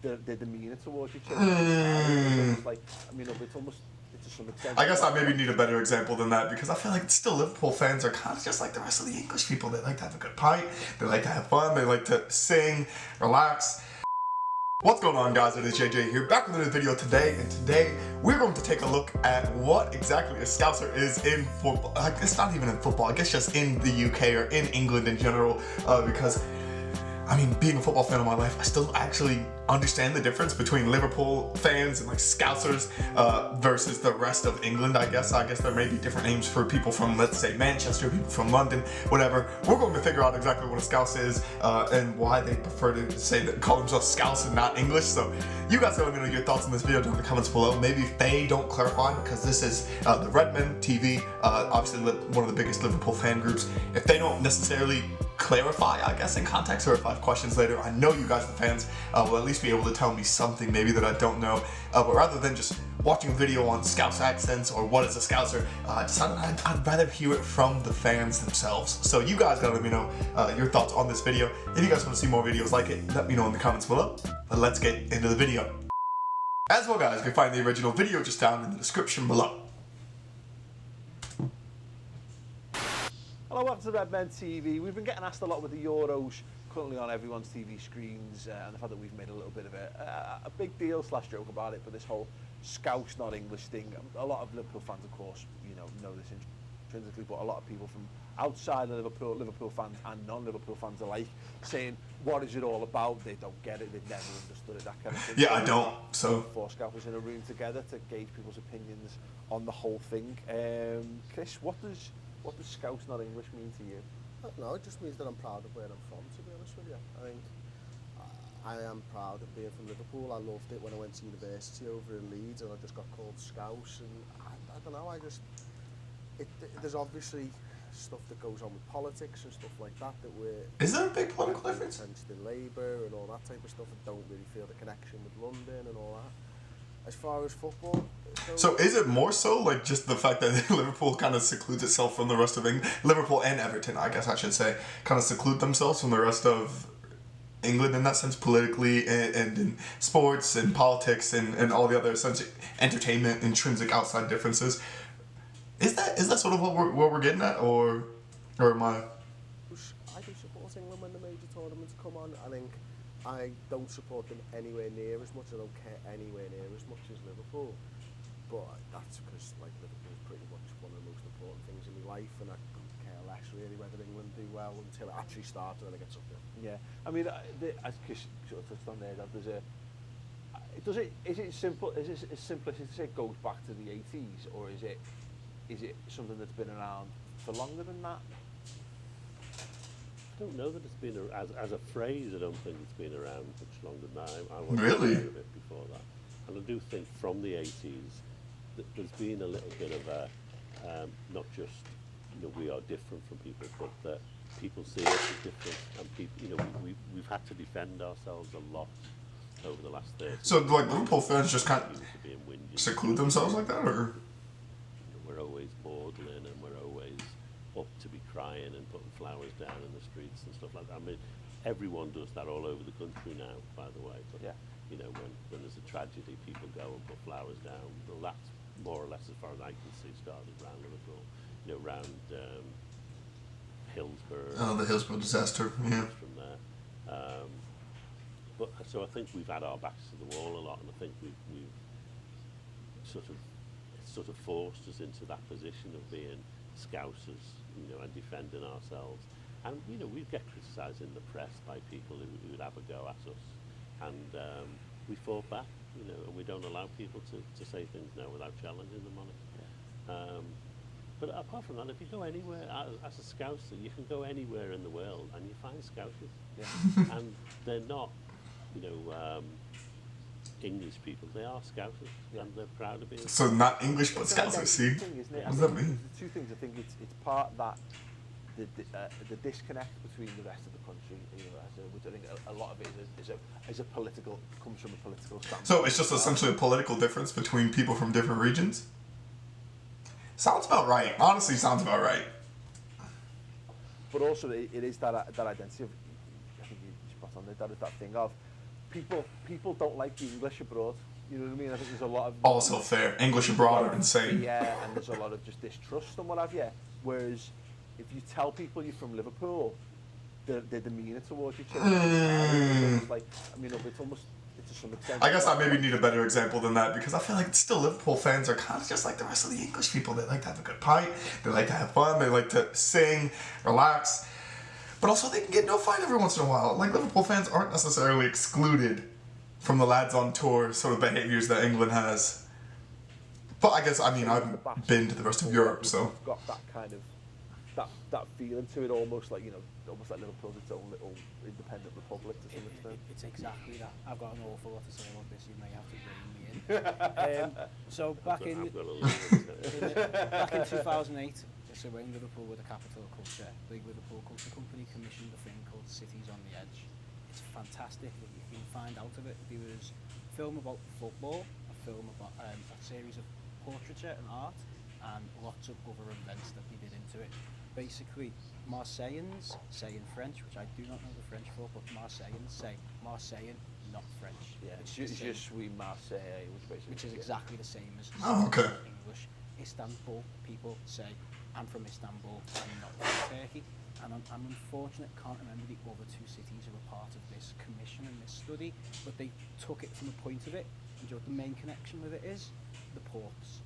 their demeanour towards each other. It's almost like, I mean, it's almost, to some extent. I guess I maybe need a better example than that, because I feel like still Liverpool fans are kind of just like the rest of the English people. They like to have a good pint, they like to have fun, they like to sing, relax. What's going on, guys? It is JJ here, back with another video today, and today we're going to take a look at what exactly a Scouser is in football. Like, it's not even in football, I guess just in the UK or in England in general, because I mean, being a football fan all my life, I still actually understand the difference between Liverpool fans and like Scousers versus the rest of England, I guess. I guess there may be different names for people from, let's say, Manchester, people from London, whatever. We're going to figure out exactly what a Scouse is and why they prefer to say that, call themselves Scouse and not English. So you guys let me know your thoughts on this video down in the comments below. Maybe if they don't clarify, because this is the Redmen TV, obviously one of the biggest Liverpool fan groups. If they don't necessarily clarify, I guess, in context, or if I have questions later, I know you guys, the fans, will at least be able to tell me something maybe that I don't know. But rather than just watching a video on Scouse accents or what is a Scouser, I'd rather hear it from the fans themselves. So you guys gotta let me know your thoughts on this video. If you guys want to see more videos like it, let me know in the comments below. But let's get into the video. As well, guys, you can find the original video just down in the description below. Hello, welcome to Redmen TV. We've been getting asked a lot with the Euros currently on everyone's TV screens, and the fact that we've made a little bit of a big deal / joke about it, but this whole Scouse not English thing. A lot of Liverpool fans, of course, know this intrinsically, but a lot of people from outside of Liverpool fans and non-Liverpool fans alike, saying, what is it all about? They don't get it, they've never understood it, that kind of thing. Yeah, I don't, so. Four Scousers in a room together to gauge people's opinions on the whole thing. Chris, what does Scouse not English mean to you? I don't know, it just means that I'm proud of where I'm from, to be honest with you. I think I am proud of being from Liverpool. I loved it when I went to university over in Leeds and I just got called Scouse, and I don't know, there's obviously stuff that goes on with politics and stuff like that we're... Is there a big political difference? Entrenched in Labour and all that type of stuff. I don't really feel the connection with London and all that. As far as football... So is it more so like just the fact that Liverpool kind of secludes itself from the rest of England? Liverpool and Everton, I guess I should say, kind of seclude themselves from the rest of England in that sense, politically and in sports and politics and all the other entertainment, intrinsic outside differences. Is that sort of what we're getting at, or am I? I do support England when the major tournaments come on. I think I don't support them anywhere near as much. I don't care anywhere near as much as Liverpool. But that's because Liverpool is pretty much one of the most important things in my life, and I couldn't care less really whether England do well until it actually starts and then it gets up there. Yeah, I mean, as Chris sort of touched on there, that is it simple? Is it as simple as to say it goes back to the 80s, or is it something that's been around for longer than that? I don't know that it's been as a phrase. I don't think it's been around much longer than that. I was really aware of it before that, and I do think from the 80s that there's been a little bit of a not just we are different from people, but that people see us as different, and people we've had to defend ourselves a lot over the last 30 years. So like Liverpool fans just kind of seclude themselves like that, or? We're always maudlin and we're always up to be crying and putting flowers down in the streets and stuff like that. I mean, everyone does that all over the country now, by the way. But yeah, when there's a tragedy, people go and put flowers down. Well, that's more or less, as far as I can see, started around Liverpool. Around Hillsborough. Oh, the Hillsborough disaster. Yeah. From there. But so I think we've had our backs to the wall a lot, and I think we've sort of forced us into that position of being Scousers, and defending ourselves. And we get criticised in the press by people who would have a go at us, and we fought back, and we don't allow people to say things now without challenging them on it. Yeah. But apart from that, if you go anywhere as a Scouser, you can go anywhere in the world and you find Scousers, yeah. And they're not, English people. They are Scousers, yeah. And they're proud of being. So not English, but Scousers. See, what does that mean? Two things. I think it's part that the disconnect between the rest of the country, which I think a lot of it is a political, comes from a political standpoint. So it's just essentially a political difference between people from different regions. Sounds about right. Honestly, sounds about right. But also, it is that identity of, I think you spot on there, that is that thing of people don't like the English abroad. You know what I mean? I think there's a lot of Also fair. English abroad are insane. yeah, and there's a lot of just distrust and what have you. Whereas if you tell people you're from Liverpool, they're demeanour towards each other. It's like, I mean, it's almost to some extent. I guess I maybe need a better example than that, because I feel like still Liverpool fans are kind of just like the rest of the English people. They like to have a good pint, they like to have fun, they like to sing, relax, but also they can get into a fight every once in a while. Like, Liverpool fans aren't necessarily excluded from the lads on tour sort of behaviours that England has. But I guess, I mean, I've been to the rest of Europe, so. Got that kind of that feeling to it, almost like, you know, almost like Liverpool's its own little independent republic to some extent. It's exactly that. I've got an awful lot to say about this. You may have to rein me in. So back in 2008, so when Liverpool were the capital of culture, the Liverpool Culture Company commissioned a thing called Cities on the Edge. It's fantastic. You can find out of it. There was a film about football, a film about a series of portraiture and art, and lots of other events that they did into it. Basically, Marseillans say in French, which I do not know the French for, but Marseillans say Marseillan, not French. Yeah, which is Je suis Marseille, which is exactly the same as Okay. English. Istanbul people say, I'm from Istanbul, I'm not from Turkey. And I'm unfortunate, can't remember the other two cities who were part of this commission and this study, but they took it from the point of it, and you know what the main connection with it is? The ports.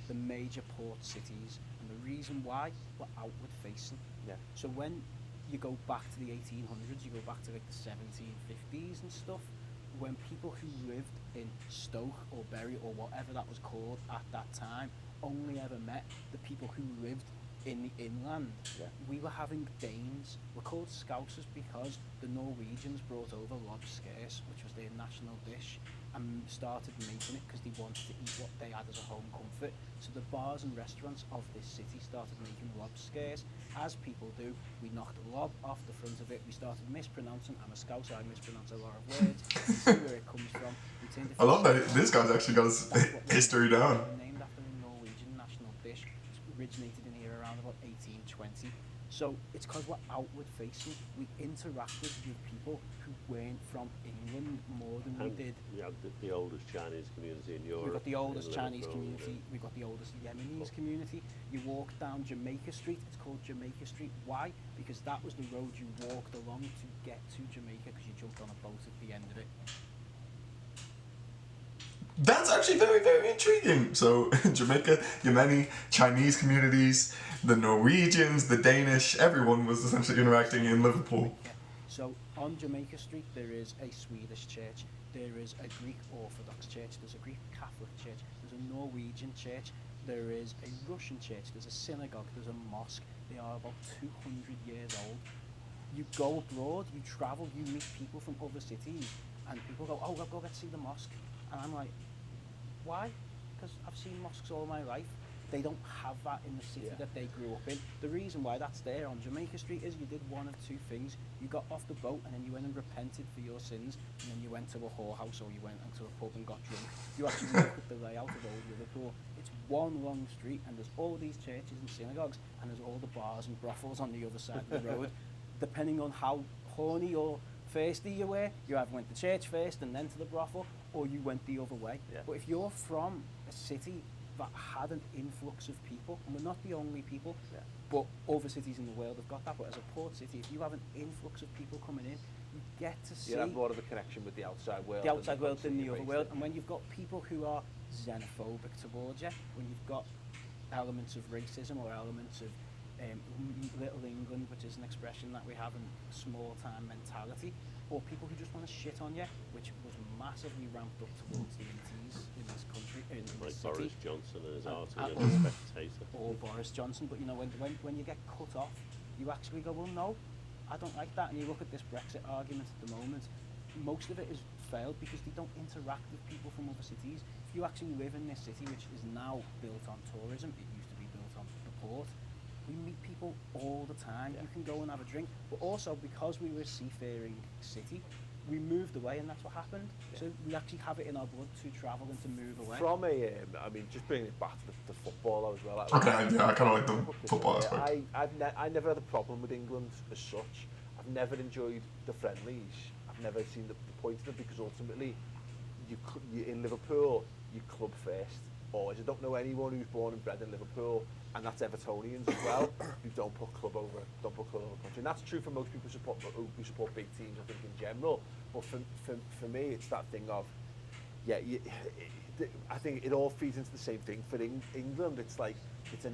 The major port cities, and the reason why were outward facing. Yeah. So when you go back to the 1800s, you go back to like the 1750s and stuff, when people who lived in Stoke or Bury or whatever that was called at that time only ever met the people who lived in the inland. Yeah. We were having Danes. We're called Scousers because the Norwegians brought over lobscouse, which was their national dish, and started making it because they wanted to eat what they had as a home comfort. So the bars and restaurants of this city started making lobscouse. As people do, we knocked lob off the front of it. We started mispronouncing. I'm a Scouse, I mispronounce a lot of words. We see where it comes from. We turned it I love that this guy's actually got his history down. Named after a Norwegian national dish, which originated in here around about 1820. So it's because we're outward facing. We interacted with people who weren't from England more than we did. We have the oldest Chinese community in Europe. We've got the oldest in Chinese Liverpool, community, we've got the oldest Yemenis community. You walk down Jamaica Street, it's called Jamaica Street. Why? Because that was the road you walked along to get to Jamaica, because you jumped on a boat at the end of it. That's actually very, very intriguing. So, Jamaica, Yemeni, Chinese communities, the Norwegians, the Danish, everyone was essentially interacting in Liverpool. Yeah. So, on Jamaica Street, there is a Swedish church, there is a Greek Orthodox church, there's a Greek Catholic church, there's a Norwegian church, there is a Russian church, there's a synagogue, there's a mosque. They are about 200 years old. You go abroad, you travel, you meet people from other cities, and people go, oh, go get to see the mosque. And I'm like, why? Because I've seen mosques all my life. They don't have that in the city that they grew up in. The reason why that's there on Jamaica Street is you did one of two things. You got off the boat and then you went and repented for your sins, and then you went to a whorehouse or you went into a pub and got drunk. You actually look at the layout of old Liverpool. It's one long street and there's all these churches and synagogues and there's all the bars and brothels on the other side of the road. Depending on how horny or thirsty you were, you either went to church first and then to the brothel, or you went the other way. Yeah. But if you're from a city that had an influx of people, and we're not the only people, but other cities in the world have got that, but as a port city, if you have an influx of people coming in, you get to see You have more of a connection with the outside world. than the other world. And when you've got people who are xenophobic towards you, when you've got elements of racism or elements of Little England, which is an expression that we have in small-time mentality, or people who just want to shit on you, which was massively ramped up towards the 80s in this country, in like this Boris city. Johnson and his article in The Spectator. Or Boris Johnson, but you know, when you get cut off, you actually go, well, no, I don't like that. And you look at this Brexit argument at the moment, most of it has failed because they don't interact with people from other cities. If you actually live in this city, which is now built on tourism, it used to be built on the port, we meet people all the time. You can go and have a drink, but also because we were a seafaring city, we moved away, and that's what happened. So we actually have it in our blood to travel and to move away. From I mean, just bringing it back to the football as well. Okay, yeah, I kind of like the football aspect. I never had a problem with England as such. I've never enjoyed the friendlies. I've never seen the point of it, because ultimately, you in Liverpool, you club first. Always. I don't know anyone who's born and bred in Liverpool, and that's Evertonians as well, who don't put club over country. And that's true for most people who support big teams, I think, in general. But for me, it's that thing of, yeah, I think it all feeds into the same thing. For England, it's like, it's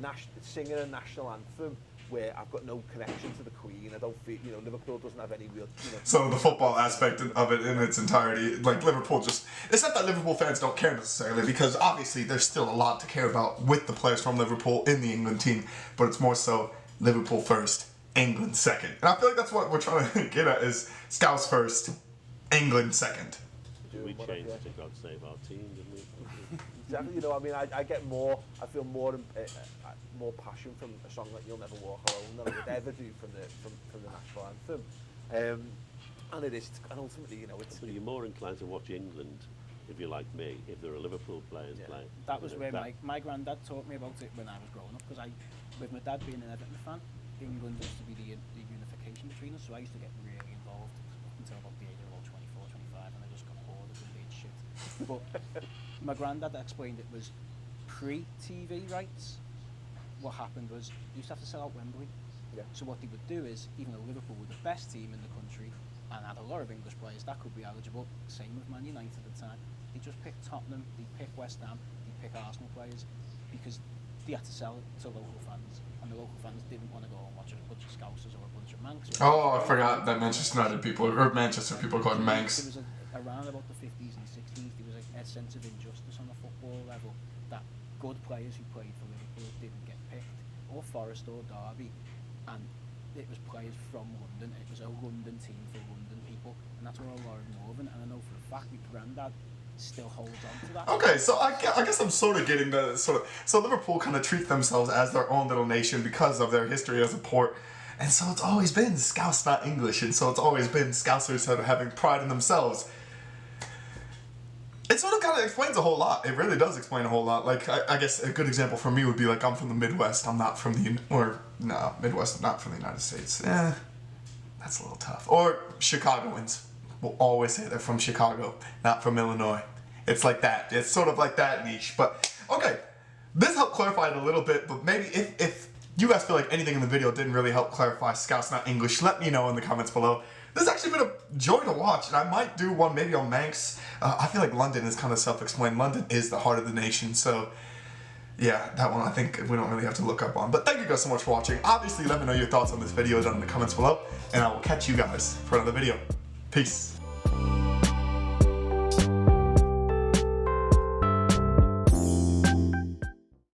singing a national anthem where I've got no connection to the Queen. I don't feel, Liverpool doesn't have any real, So the football aspect of it in its entirety, like Liverpool just, it's not that Liverpool fans don't care necessarily, because obviously there's still a lot to care about with the players from Liverpool in the England team, but it's more so Liverpool first, England second. And I feel like that's what we're trying to get at, is Scouse first, England second. We changed it to God Save Our Team, didn't we? Definitely, I get I feel more passion from a song like You'll Never Walk Alone than I would ever do from the national anthem. And it is, and ultimately, it's... So you're more inclined to watch England, if you're like me, if there are Liverpool players playing. That was where my granddad taught me about it when I was growing up, because with my dad being an Everton fan, England used to be the unification between us, so I used to get really involved up until about the age of about 24, 25, and I just got bored of the shit. But my granddad explained it was pre-TV rights. What happened was you used to have to sell out Wembley. Yeah. So what they would do is, even though Liverpool were the best team in the country and had a lot of English players that could be eligible, same with Man United at the time, they just picked Tottenham, they picked West Ham, they picked Arsenal players, because they had to sell it to local fans, and the local fans didn't want to go and watch a bunch of Scousers or a bunch of Manx. Oh, I forgot that Manchester United people, or Manchester people called Manx. There was around about the 50s and 60s, there was a sense of injustice on a football level, that good players who played for Liverpool didn't get picked, or Forest or Derby, and it was players from London. It was a London team for London people, and that's where Lauren Morgan, and I know for a fact my granddad still holds on to that. Okay, so I guess I'm sort of getting the so Liverpool kind of treat themselves as their own little nation because of their history as a port, and so it's always been Scouse, not English, and so it's always been Scousers sort of having pride in themselves. It sort of kind of explains a whole lot. It really does explain a whole lot. Like, I guess a good example for me would be like, I'm from the Midwest. I'm not from Midwest. I'm not from the United States. That's a little tough. Or Chicagoans will always say they're from Chicago, not from Illinois. It's like that. It's sort of like that niche. But okay, this helped clarify it a little bit. But maybe if you guys feel like anything in the video didn't really help clarify Scouse, not English, let me know in the comments below. This has actually been a joy to watch, and I might do one maybe on Manx. I feel like London is kind of self-explained. London is the heart of the nation, so yeah, that one I think we don't really have to look up on. But thank you guys so much for watching. Obviously, let me know your thoughts on this video down in the comments below, and I will catch you guys for another video. Peace.